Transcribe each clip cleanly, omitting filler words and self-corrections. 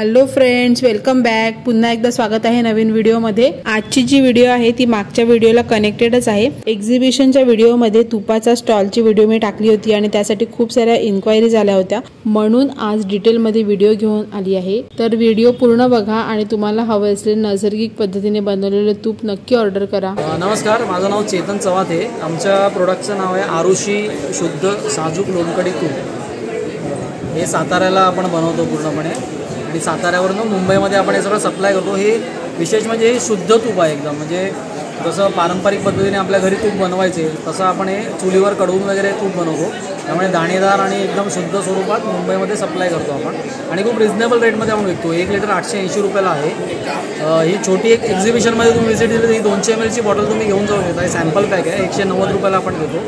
Hello friends, welcome back. पुन्हा एकदा स्वागत आहे नवीन व्हिडिओमध्ये। आजची जी व्हिडिओ आहे ती मागच्या व्हिडिओला कनेक्टेडच आहे। एक्झिबिशनच्या व्हिडिओमध्ये तुपाचा स्टॉलची व्हिडिओ मी टाकली होती आणि त्यासाठी खूप साऱ्या इन्क्वायरीज आल्या होत्या, म्हणून आज डिटेलमध्ये व्हिडिओ घेऊन आली आहे। तर व्हिडिओ पूर्ण बघा आणि तुम्हाला हवे असलेले नैसर्गिक पद्धतीने बनवलेले तूप नक्की ऑर्डर करा। नमस्कार, माझं नाव चेतन चव्हाते। आमच्या प्रोडक्टचं नाव आहे आरुषी शुद्ध साजूक लोणकडी तूप। हे साताऱ्याला आपण बनवतो पूर्णपणे आणि साताऱ्यावरून मुंबईमध्ये आपण हे सगळं सप्लाय करतो। हे विशेष म्हणजे हे शुद्ध तूप आहे एकदम, म्हणजे जसं पारंपरिक पद्धतीने आपल्या घरी तूप बनवायचे तसं आपण हे चुलीवर कडवून वगैरे तूप बनवतो। त्यामुळे दाणेदार आणि एकदम शुद्ध स्वरूपात मुंबईमध्ये सप्लाय करतो आपण आणि खूप रिजनेबल रेटमध्ये आपण विकतो। 1 लिटर 880 रुपयाला आहे। ही छोटी एक एक्झिबिशनमध्ये तुम्ही व्हिजिट दिली तर ही 200 ml ची बॉटल तुम्ही घेऊन जाऊ शकता। सॅम्पल पॅक आहे, 190 रुपयाला आपण देतो।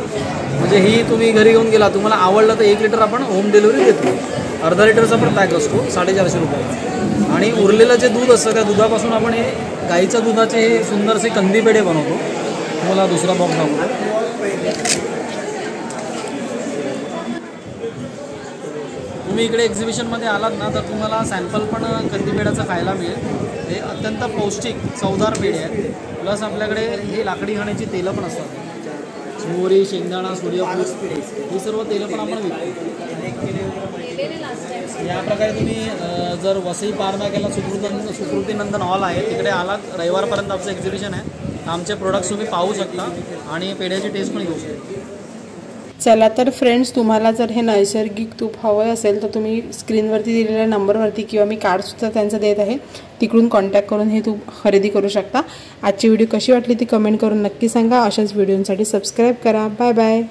म्हणजे ही तुम्ही घरी घेऊन गेला, तुम्हाला आवडलं तर 1 लिटर आपण होम डिलिव्हरी देतो। अर्धा लिटरचा पण पॅक असतो 450 रुपये। आणि उरलेलं जे दूध असतं त्या दुधापासून आपण हे गाईच्या दुधाचे हे सुंदरसे कंदी पेढे बनवतो। तुम्हाला दुसरा बॉक्स दाखवतो। तुम्ही इकडे एक्झिबिशनमध्ये आलात ना तर तुम्हाला सॅम्पल पण कंदी पेढ्याचं खायला मिळेल। हे अत्यंत पौष्टिक चवदार पेढे आहेत। प्लस आपल्याकडे हे लाकडी खाण्याची तेलं पण असतात, मोहरी, शेंगदाणा, सूर्यफूल, ही सर्व तेलं पण आपण विकतो। या प्रकारे तुम्ही जर वसई पारनाक्याला सुकृतीनंदन हॉल आहे तिकडे आलात, रविवारपर्यंत आमचं एक्झिबिशन आहे, आमचे प्रोडक्ट्स तुम्ही पाहू शकता आणि पेढ्याची टेस्ट पण घेऊ शकता। चला तर फ्रेंड्स, तुम्हाला जर हे नैसर्गिक तूप हवं असेल तर तुम्ही स्क्रीनवरती दिलेल्या नंबरवरती किंवा मी कार्डसुद्धा त्यांचं देत आहे, तिकडून कॉन्टॅक्ट करून हे तूप खरेदी करू शकता। आजची व्हिडिओ कशी वाटली ती कमेंट करून नक्की सांगा। अशाच व्हिडिओसाठी सबस्क्राईब करा। Bye bye.